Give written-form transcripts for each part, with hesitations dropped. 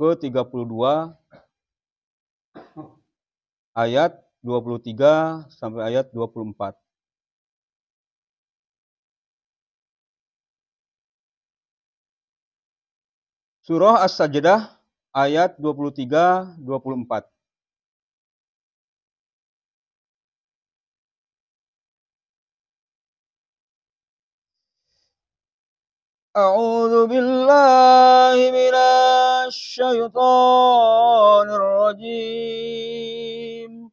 ke-32 ayat 23 sampai ayat 24. Surah As-Sajdah ayat 23-24. A'udzu billahi minasy syaithanir rajim.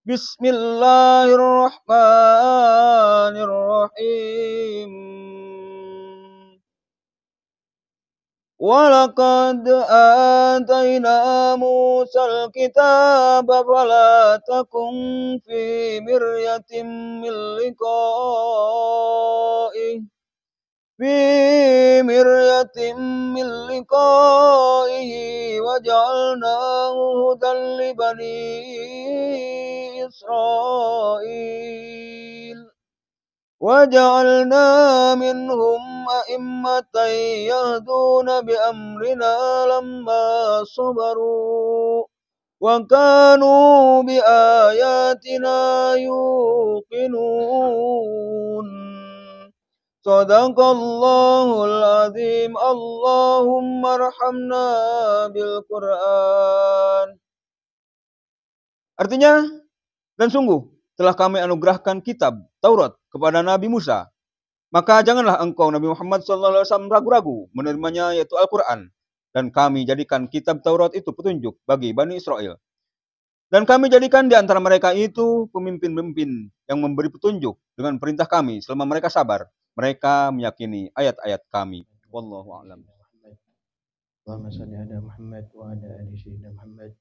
Bismillahirrahmanirrahim. Walaqad atayna Musal kitaba fala takun fi miryatin min liqa'ih waja'alnahu hudan li bani Israil. وجعلنا منهم أئمة يهدون بأمرنا لما صبروا وكانوا بآياتنا يوقنون. Sadaqallahul azim. Allahumma arhamna bil Qur'an. Artinya, dan sungguh telah kami anugerahkan kitab Taurat kepada Nabi Musa. Maka janganlah engkau Nabi Muhammad SAW ragu-ragu menerimanya, yaitu Al-Quran. Dan kami jadikan kitab Taurat itu petunjuk bagi Bani Israel. Dan kami jadikan di antara mereka itu pemimpin-pemimpin yang memberi petunjuk dengan perintah kami selama mereka sabar. Mereka meyakini ayat-ayat kami. Wallahu a'lam. Allahumma shalli ala Muhammad wa ala ali sayyidina Muhammad.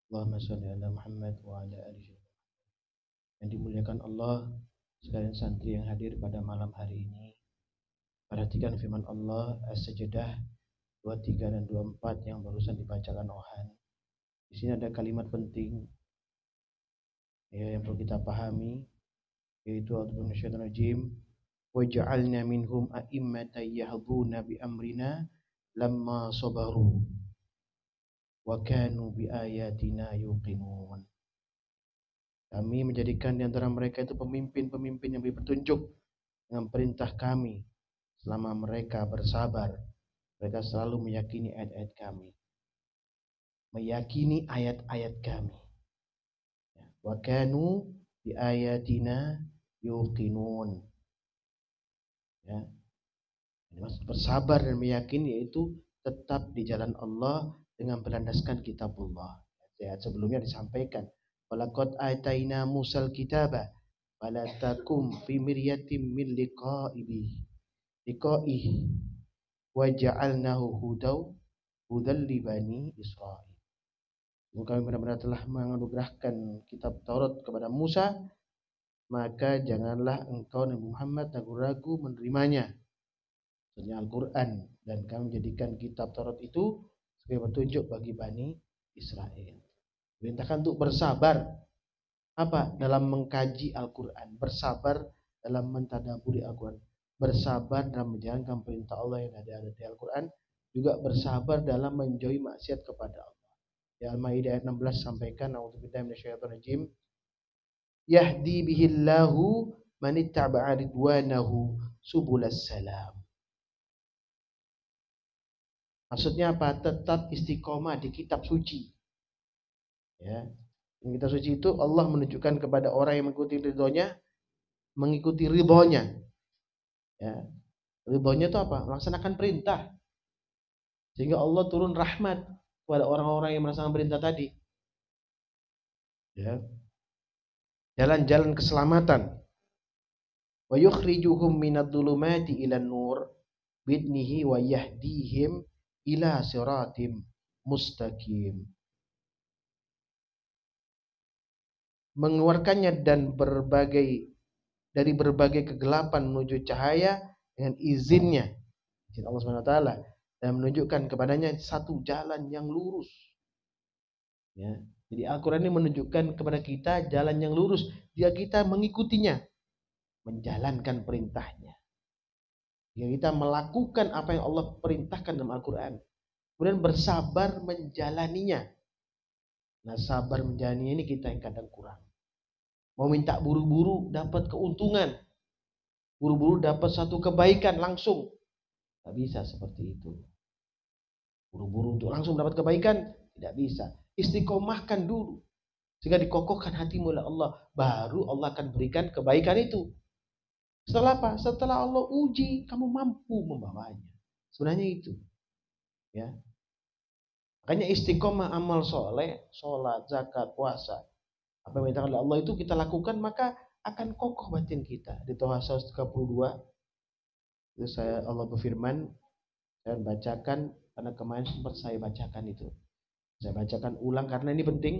Allahumma shalli ala Muhammad wa ala ali sayyidina Muhammad. Yang dimuliakan Allah, sekalian santri yang hadir pada malam hari ini, perhatikan firman Allah As-Sajdah 23 dan 24 yang barusan dibacakan Ohan. Di sini ada kalimat penting yang perlu kita pahami, yaitu a'udzu minasyaitonir rajim. Waja'alna minhum a'immatan yahduna bi amrina lamma sabaru wa kanu bi ayatina yuqinun. Kami menjadikan di antara mereka itu pemimpin-pemimpin yang beri petunjuk dengan perintah kami selama mereka bersabar. Mereka selalu meyakini ayat-ayat kami. Meyakini ayat-ayat kami. Wa kanu bi ayatina yuqinun. Ya. Maksud bersabar dan meyakini yaitu tetap di jalan Allah dengan berlandaskan kitabullah. Ayat sebelumnya disampaikan, walaqad ataina Musal kitaba fala takum fi miryatin min liqa'ihi wa ja'alnahu hudan li bani Israil. Kami benar-benar telah menganugerahkan kitab Taurat kepada Musa, maka janganlah engkau Nabi Muhammad ragu-ragu menerimanya, maksudnya Al-Quran, dan kami menjadikan kitab Taurat itu sebagai petunjuk bagi Bani Israel. Perintahkan untuk bersabar apa? Dalam mengkaji Al-Quran, bersabar dalam mentadaburi Al-Quran, bersabar dalam menjalankan perintah Allah yang ada di Al-Quran, juga bersabar dalam menjauhi maksiat kepada Allah. Di Al-Maidah ayat 16 sampaikan, a'udzubillahi minasyaitonir rajim, yahdi bihillahu man ittaba'a ridwanahu subulas salam. Maksudnya apa? Tetap istiqomah di kitab suci. Ya. Di kitab suci itu Allah menunjukkan kepada orang yang mengikuti ridhonya. Ya. Ridhonya itu apa? Melaksanakan perintah. Sehingga Allah turun rahmat kepada orang-orang yang melaksanakan perintah tadi. Ya. Jalan-jalan keselamatan. Wa yukhrijuhum minadh-dhulumati ilan nur bidnihi wa yahdihim ila siratim mustaqim. Mengeluarkannya dari berbagai kegelapan menuju cahaya dengan izinnya, izin Allah SWT, dan menunjukkan kepadanya satu jalan yang lurus. Ya. Jadi Al-Quran ini menunjukkan kepada kita jalan yang lurus jika kita mengikutinya, menjalankan perintahnya. Jika kita melakukan apa yang Allah perintahkan dalam Al-Quran. kemudian bersabar menjalaninya. Nah, sabar menjalaninya ini kita yang kadang kurang. Mau minta buru-buru dapat keuntungan, buru-buru dapat satu kebaikan langsung. Tidak bisa seperti itu. Buru-buru untuk langsung dapat kebaikan, tidak bisa. Istiqomahkan dulu. Sehingga dikokohkan hatimu oleh Allah. Baru Allah akan berikan kebaikan itu. Setelah apa? Setelah Allah uji, kamu mampu membawanya. Sebenarnya itu. Ya. Makanya istiqomah amal soleh, sholat, zakat, puasa. Apa yang dimintakan oleh Allah itu kita lakukan, maka akan kokoh batin kita. Di Toha 132, itu Allah berfirman, saya bacakan, karena kemarin sempat saya bacakan itu. Saya bacakan ulang karena ini penting.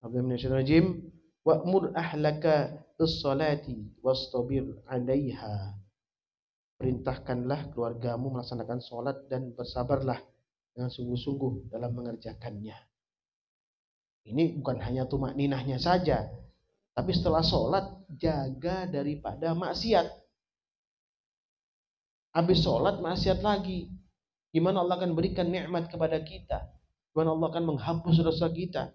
Bismillahirrahmanirrahim. Wa'mur ahlaka bis-salati wastabir 'alaiha. Perintahkanlah keluargamu melaksanakan salat dan bersabarlah dengan sungguh-sungguh dalam mengerjakannya. Ini bukan hanya tumakninahnya saja, tapi setelah salat jaga daripada maksiat. Habis salat maksiat lagi. Gimana Allah akan berikan nikmat kepada kita? Gimana Allah akan menghapus dosa kita?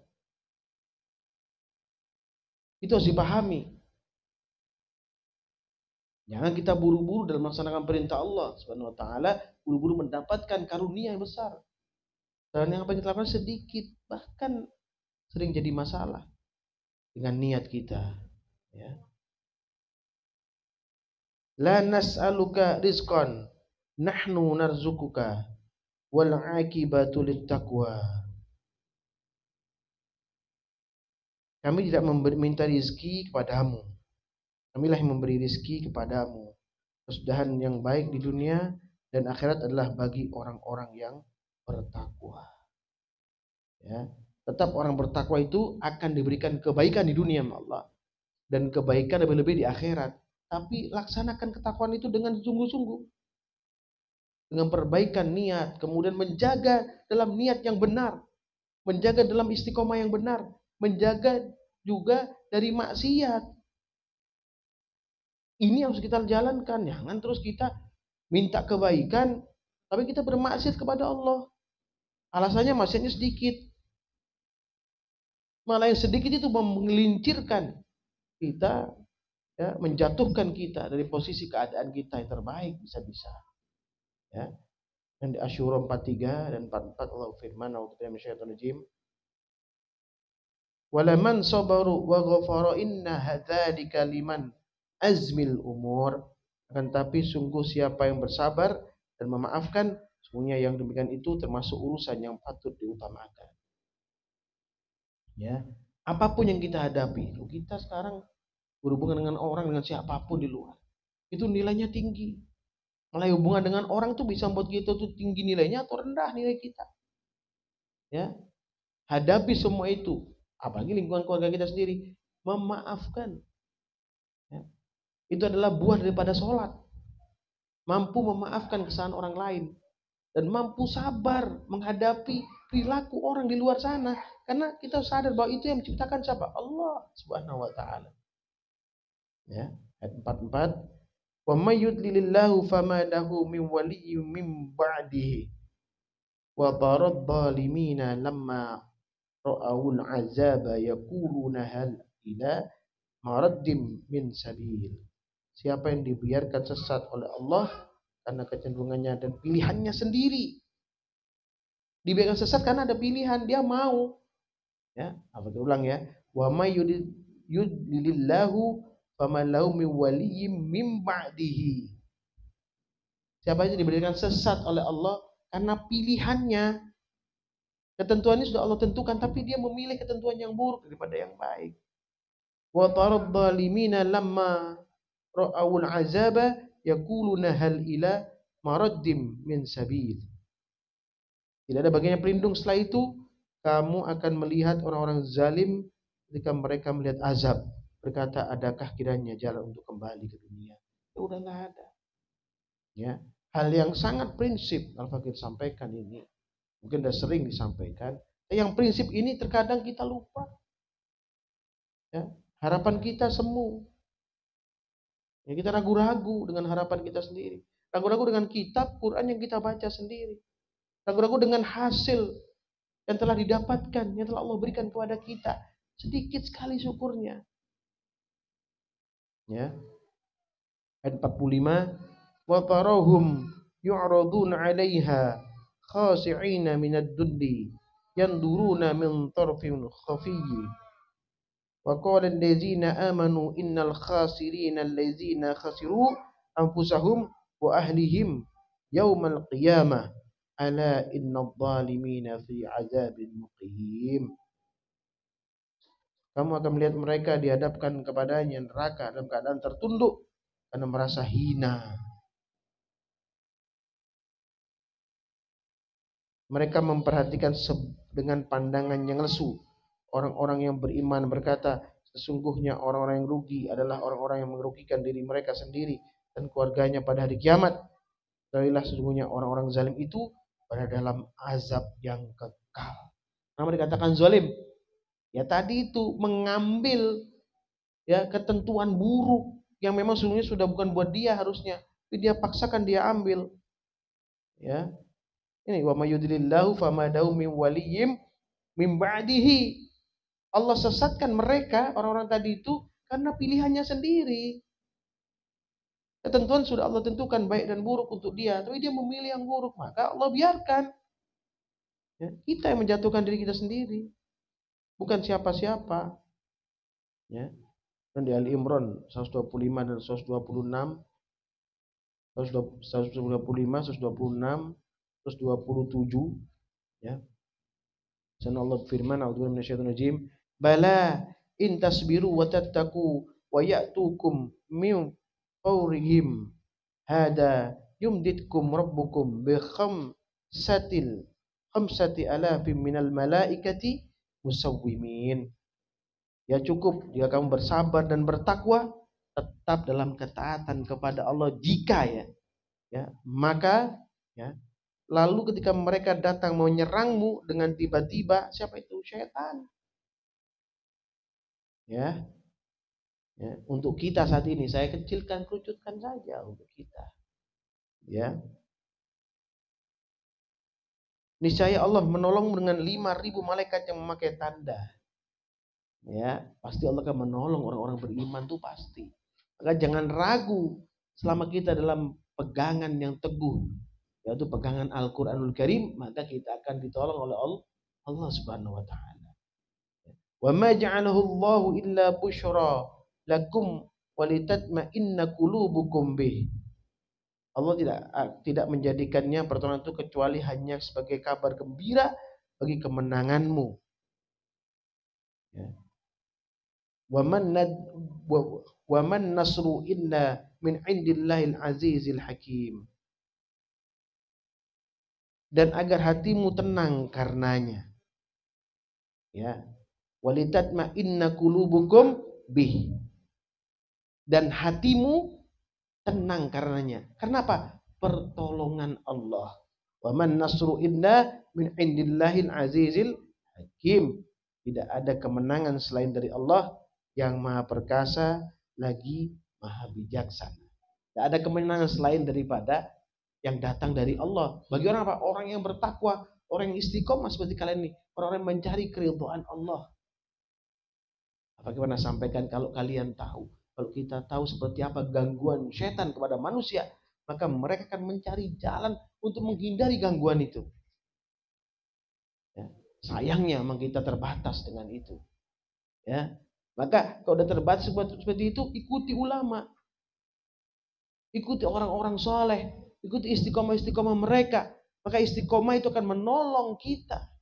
Itu harus dipahami. Jangan kita buru-buru dalam melaksanakan perintah Allah Subhanahu wa taala, buru-buru mendapatkan karunia yang besar. Dan yang kita lakukan sedikit, bahkan sering jadi masalah dengan niat kita, ya. La nas'aluka rizqan, nahnu narzukuka wal 'aqibatu littaqwa. Kami tidak meminta rizki kepadamu. Kamilah yang memberi rizki kepadamu. Kesudahan yang baik di dunia dan akhirat adalah bagi orang-orang yang bertakwa. Ya, tetap orang bertakwa itu akan diberikan kebaikan di dunia Allah dan kebaikan lebih-lebih di akhirat. Tapi laksanakan ketakwaan itu dengan sungguh-sungguh, dengan perbaikan niat, kemudian menjaga dalam niat yang benar, menjaga dalam istiqomah yang benar, menjaga juga dari maksiat. Ini harus kita jalankan. Jangan terus kita minta kebaikan, tapi kita bermaksiat kepada Allah. Alasannya maksiatnya sedikit. Malah yang sedikit itu menggelincirkan kita, ya, menjatuhkan kita dari posisi keadaan kita yang terbaik bisa-bisa. Ya. Dan di Asyura 43 dan 44 Allah firman, "A'udzubillahi minasyaitonir rajim. Walaman sabaru wa ghafara inna hadzalika liman azmil umur." Akan tapi sungguh siapa yang bersabar dan memaafkan, sungguhnya yang demikian itu termasuk urusan yang patut diutamakan. Ya, apapun yang kita hadapi, kita sekarang berhubungan dengan orang, dengan siapapun di luar, itu nilainya tinggi. Mulai hubungan dengan orang tuh bisa membuat kita tuh tinggi nilainya atau rendah nilai kita. Ya, hadapi semua itu, apalagi lingkungan keluarga kita sendiri, memaafkan. Ya. Itu adalah buah daripada sholat. Mampu memaafkan kesalahan orang lain dan mampu sabar menghadapi perilaku orang di luar sana, karena kita sadar bahwa itu yang menciptakan siapa? Allah Subhanahu wa taala. Ya, ayat 44, "Wa may yudlilillahu fama lahu min waliyyin min ba'dihi wa darad zalimina lamma ra'awul azaba yaquluna hal ila maraddim min sabil." Siapa yang dibiarkan sesat oleh Allah karena kecenderungannya dan pilihannya sendiri. Dibiarkan sesat karena ada pilihan, dia mau. Ya, apa ulang ya? Wa may yudlilillahu fama lahu min waliyyin min ba'dihi. Siapa yang diberikan sesat oleh Allah karena pilihannya. Ketentuannya sudah Allah tentukan, tapi dia memilih ketentuan yang buruk daripada yang baik. Wa tarad zalimina lamma ra'awul azaba yaquluna hal ila maraddim min sabil. Tidak ada bagian yang pelindung setelah itu. Kamu akan melihat orang-orang zalim ketika mereka melihat azab, berkata, adakah kiranya jalan untuk kembali ke dunia? Ya udah nggak ada. Ya, hal yang sangat prinsip Al-Fakir sampaikan ini, mungkin sudah sering disampaikan. Yang prinsip ini terkadang kita lupa. Ya, harapan kita semu. Ya, kita ragu-ragu dengan harapan kita sendiri. Ragu-ragu dengan kitab Quran yang kita baca sendiri. Ragu-ragu dengan hasil yang telah didapatkan, yang telah Allah berikan kepada kita. Sedikit sekali syukurnya. Ya. Ayat 45, wa tarahum yu'raduna 'alaiha khashi'ina minad dulli yanduruna min tarfin khafiyyi wa qala allazina amanu innal khasirina allazina khasiru anfusahum wa ahlihim yaumal qiyamah ala innadh dhalimina fi 'adzabin muqim. Kamu akan melihat mereka dihadapkan kepadanya neraka dalam keadaan tertunduk karena merasa hina. Mereka memperhatikan dengan pandangan yang lesu. Orang-orang yang beriman berkata, sesungguhnya orang-orang yang rugi adalah orang-orang yang merugikan diri mereka sendiri dan keluarganya pada hari kiamat. Ketahuilah sesungguhnya orang-orang zalim itu berada dalam azab yang kekal. Nama dikatakan zalim? Ya tadi itu mengambil ya ketentuan buruk yang memang sesungguhnya sudah bukan buat dia harusnya, tapi dia paksakan dia ambil. Ya. Ini wa may yudlilillahu fama lahu min waliyyin min ba'dihi. Allah sesatkan mereka orang-orang tadi itu karena pilihannya sendiri. Ketentuan sudah Allah tentukan baik dan buruk untuk dia, tapi dia memilih yang buruk, maka Allah biarkan. Ya, kita yang menjatuhkan diri kita sendiri, bukan siapa-siapa. Ya. Dan di Ali Imran 125 dan 126, 125, 126, 127, ya. Sana Allah firman, a'udzubillahi minasyaitonir rajim, bala in tasbiru wa tattaqu wa ya'tukum min fawrihim hada yumditkum rabbukum bi khamsati alafin minal malaikati musawwimin. Ya cukup jika kamu bersabar dan bertakwa, tetap dalam ketaatan kepada Allah jika maka ya lalu ketika mereka datang menyerangmu dengan tiba-tiba, siapa itu? Syaitan. Ya. Untuk kita saat ini saya kecilkan, kerucutkan saja untuk kita. Ya. Niscaya Allah menolong dengan 5.000 malaikat yang memakai tanda. Ya, pasti Allah akan menolong orang-orang beriman tuh pasti. Maka jangan ragu selama kita dalam pegangan yang teguh, yaitu pegangan Al-Qur'anul Karim, maka kita akan ditolong oleh Allah Subhanahu wa taala. Wa ma ja'alahu Allahu illa busyra lakum walitatma'inna qulubukum bih. Allah tidak menjadikannya pertolongan itu kecuali hanya sebagai kabar gembira bagi kemenanganmu. Ya. Wa man nasru illa min indillahil azizil hakim. Dan agar hatimu tenang karenanya. Ya. Walitatma'inna qulubukum bih. Dan hatimu tenang karenanya. Kenapa? Pertolongan Allah. Wa man nasru illa min indillahil azizil hakim. Tidak ada kemenangan selain dari Allah yang maha perkasa lagi maha bijaksana. Tidak ada kemenangan selain daripada yang datang dari Allah. Bagi orang apa? Orang yang bertakwa, orang yang istiqomah seperti kalian ini, orang-orang yang mencari keridhaan Allah. Bagaimana sampaikan kalau kalian tahu, kalau kita tahu seperti apa gangguan setan kepada manusia, maka mereka akan mencari jalan untuk menghindari gangguan itu. Ya. Sayangnya memang kita terbatas dengan itu. Ya. Maka kalau sudah terbatas seperti itu, ikuti ulama. Ikuti orang-orang soleh. Ikuti istiqomah-istiqomah mereka. Maka istiqomah itu akan menolong kita.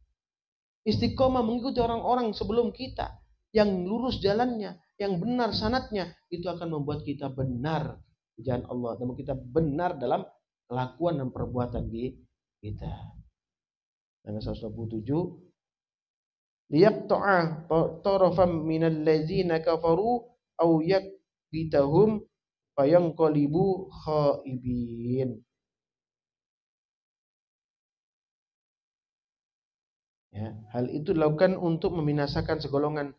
Istiqomah mengikuti orang-orang sebelum kita. Yang lurus jalannya, yang benar sanadnya, itu akan membuat kita benar di jalan Allah. Dan kita benar dalam kelakuan dan perbuatan kita. Dan 127, liyaqta'a tarafan minal ladzina kafaru aw yakbitahum fayanqalibu khaibin. Ya, hal itu dilakukan untuk membinasakan segolongan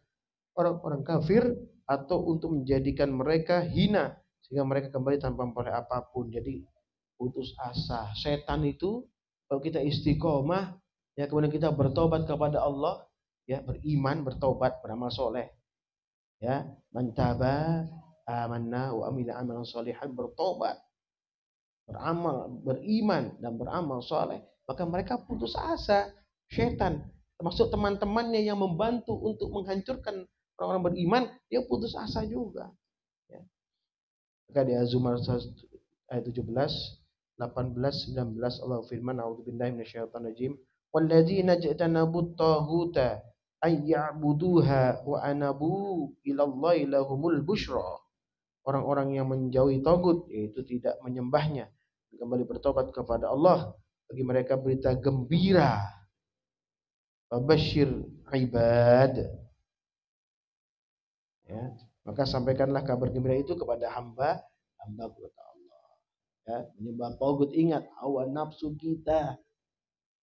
orang-orang kafir atau untuk menjadikan mereka hina sehingga mereka kembali tanpa memperoleh apapun. Jadi putus asa. Setan itu Kalau kita istiqomah, ya kemudian kita bertobat kepada Allah, ya beriman, bertobat, beramal soleh, ya mantaba, amanna wa amila amalan solihan, bertobat, beramal, beriman dan beramal soleh, maka mereka putus asa. Syaitan, termasuk teman-temannya yang membantu untuk menghancurkan orang-orang beriman, dia putus asa juga. Ya. Maka di Az-Zumar ayat 17, 18, 19 Allah firman, a'udzubillahi minasyaitonir rajim, walladzina ja'tanabut taghuta ay ya'buduha wa anabu ilallahi lahumul busyra. Orang-orang yang menjauhi tagut, yaitu tidak menyembahnya, kembali bertobat kepada Allah, bagi mereka berita gembira. Fabashshir ibad. Ya, maka sampaikanlah kabar gembira itu kepada hamba kepada Allah. Ya, menyembah tagut, ingat hawa nafsu kita.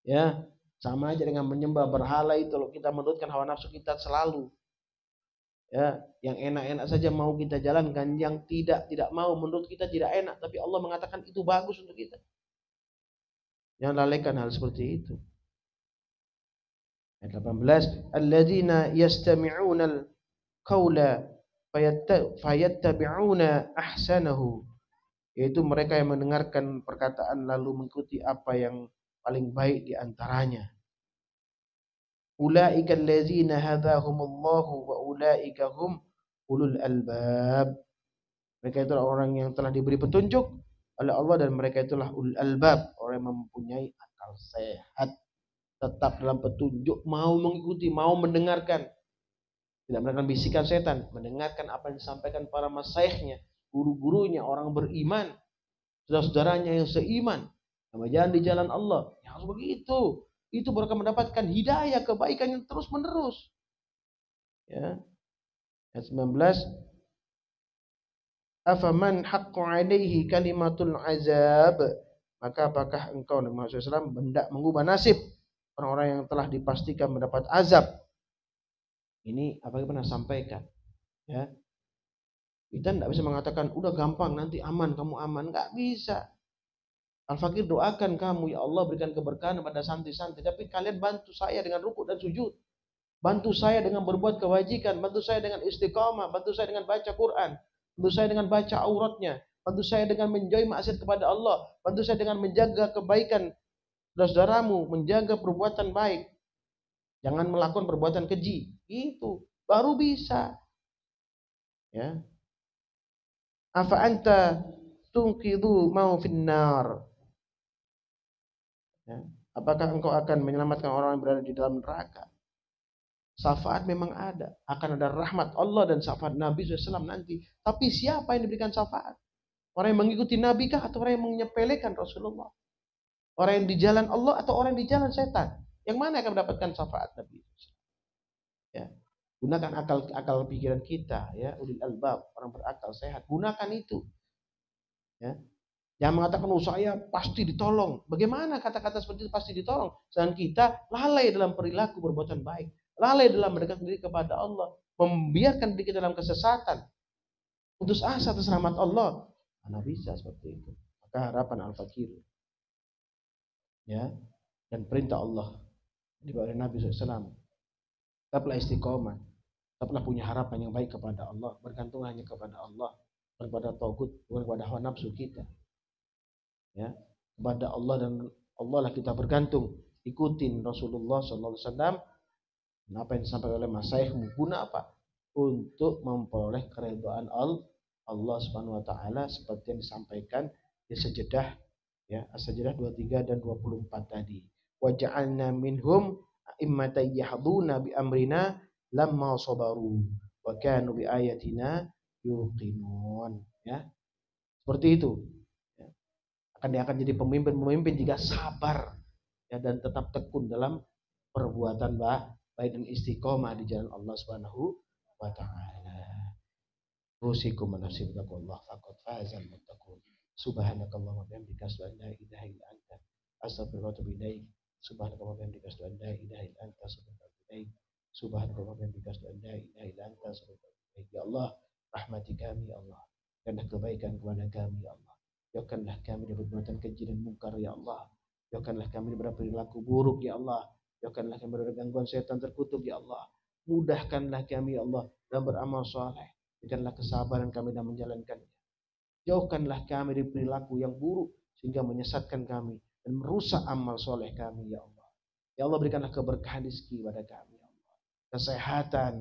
Ya, sama aja dengan menyembah berhala itu. Kalau kita menurutkan hawa nafsu kita selalu, ya, yang enak-enak saja mau kita jalankan, yang tidak mau menurut kita tidak enak, tapi Allah mengatakan itu bagus untuk kita. Jangan lalaikan hal seperti itu. Ayat 18, alladzina yastami'una al-qaula fayattabi'una ahsanahu, yaitu mereka yang mendengarkan perkataan lalu mengikuti apa yang paling baik di antaranya. Ulaika alladzina hadahumullahu wa ulaika hum ulul albab. Mereka itulah orang yang telah diberi petunjuk oleh Allah, dan mereka itulah ulul albab, orang yang mempunyai akal sehat. Tetap dalam petunjuk, mau mengikuti, mau mendengarkan, tidak mendengarkan bisikan setan, mendengarkan apa yang disampaikan para masyayikhnya, guru-gurunya, orang beriman, saudara-saudaranya yang seiman, sama jalan di jalan Allah. Ya harus begitu. Itu baru akan mendapatkan hidayah, kebaikan yang terus menerus. Ya. Ayat 19, afaman haqqu alaihi kalimatul azab, maka apakah engkau Nabi Muhammad SAW hendak mengubah nasib orang-orang yang telah dipastikan mendapat azab. Ini apa yang pernah sampaikan, ya. Kita tidak bisa mengatakan udah gampang nanti aman, kamu aman, nggak bisa. Al-Fakir doakan kamu, ya Allah berikan keberkahan pada santri-santri, tapi kalian bantu saya dengan rukuk dan sujud, bantu saya dengan berbuat kewajikan, bantu saya dengan istiqamah, bantu saya dengan baca Quran, bantu saya dengan baca auratnya, bantu saya dengan menjauhi maksiat kepada Allah, bantu saya dengan menjaga kebaikan saudaramu, menjaga perbuatan baik, jangan melakukan perbuatan keji. Itu baru bisa. Ya. Afa anta tunqidhu mau finnar. Ya. Apakah engkau akan menyelamatkan orang yang berada di dalam neraka? Syafaat memang ada, akan ada rahmat Allah dan syafaat Nabi SAW nanti. Tapi siapa yang diberikan syafaat? Orang yang mengikuti Nabi kah, atau orang yang menyepelekan Rasulullah? Orang yang di jalan Allah atau orang yang di jalan setan? Yang mana akan mendapatkan syafaat Nabi? Ya. Gunakan akal pikiran kita, ya, ulil albab, orang berakal sehat. Gunakan itu. Ya. Jangan mengatakan, oh saya pasti ditolong. Bagaimana kata-kata seperti itu pasti ditolong? Sedangkan kita lalai dalam perilaku berbuatan baik, lalai dalam mendekatkan diri kepada Allah, membiarkan diri kita dalam kesesatan, putus asa atas rahmat Allah. Mana bisa seperti itu? Maka harapan Al-Fakir, ya, dan perintah Allah dibawa oleh Nabi SAW, tetaplah istiqomah, tetaplah punya harapan yang baik kepada Allah, bergantung hanya kepada Allah, bukan kepada tagut, bukan kepada hawa nafsu kita. Ya, kepada Allah dan Allah lah kita bergantung. Ikutin Rasulullah SAW. Apa yang disampaikan oleh masyayikhmu, guna apa? Untuk memperoleh keridhaan Allah Subhanahu wa taala, seperti yang disampaikan di Sajdah, ya, As-Sajdah 23 dan 24 tadi. Wa ja'alna minhum a'immatan yahduna bi amrina lamma sabaru wa kanu bi ayatina yuqinun, ya. Seperti itu. Dia akan jadi pemimpin jika sabar, ya, dan tetap tekun dalam perbuatan baik dan istiqomah di jalan Allah Subhanahu wa taala. Usikum nafsi bittaqwallah faqad fazal muttaqun. Subhanakallahumma wa bihamdika asyhadu an la ilaha illa anta astaghfiruka wa atubu ilaik. Subhanakallahumma wa bihamdika asyhadu an la ilaha illa anta astaghfiruka wa atubu ilaik. Subhanakallahumma wa bihamdika asyhadu an la ilaha illa anta astaghfiruka wa atubu ilaik. Ya Allah, rahmati kami ya Allah, dan kebaikan kepada kami ya Allah. Jauhkanlah kami dari perbuatan keji dan mungkar ya Allah. Jauhkanlah kami dari perilaku buruk ya Allah. Jauhkanlah kami dari gangguan setan terkutuk ya Allah. Mudahkanlah kami ya Allah dalam beramal soleh. Berikanlah kesabaran kami dalam menjalankannya. Jauhkanlah kami dari perilaku yang buruk sehingga menyesatkan kami dan merusak amal soleh kami ya Allah. Ya Allah, berikanlah keberkahan rezeki pada kami ya Allah. Kesehatan,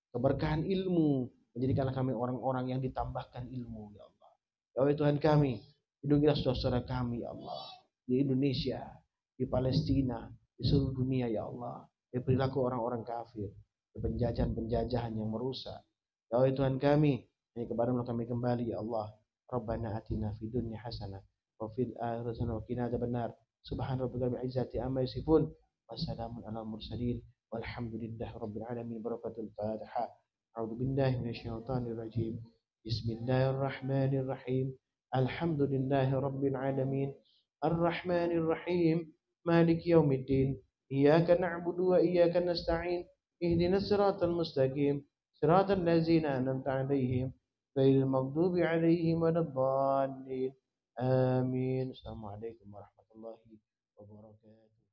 keberkahan ilmu, menjadikanlah kami orang-orang yang ditambahkan ilmu ya Allah. Ya Allah Tuhan kami, lindungilah saudara-saudara kami ya Allah, di Indonesia, di Palestina, di seluruh dunia ya Allah, dari perilaku orang-orang kafir, dari penjajahan-penjajahan yang merusak. Ya Allah Tuhan kami, ini kepadamu kami kembali ya Allah. Rabbana atina fid dunya hasanah wa fil akhirati hasanah wa qina adzabannar. Subhana rabbika rabbil izzati amma yasifun. Wassalamun ala mursalin walhamdulillahi rabbil alamin. Barakatul Fatihah. A'udzu billahi minasyaitonir rajim. Bismillahirrahmanirrahim. Alhamdulillahi rabbil alamin. Arrahmanir rahim. Maliki yaumiddin. Iyyaka na'budu wa iyyaka nasta'in. Ihdinas siratal mustaqim. Siratal ladzina an'amta 'alaihim غير المغضوب عليهم ولا الضالين آمين. السلام عليكم ورحمة الله وبركاته.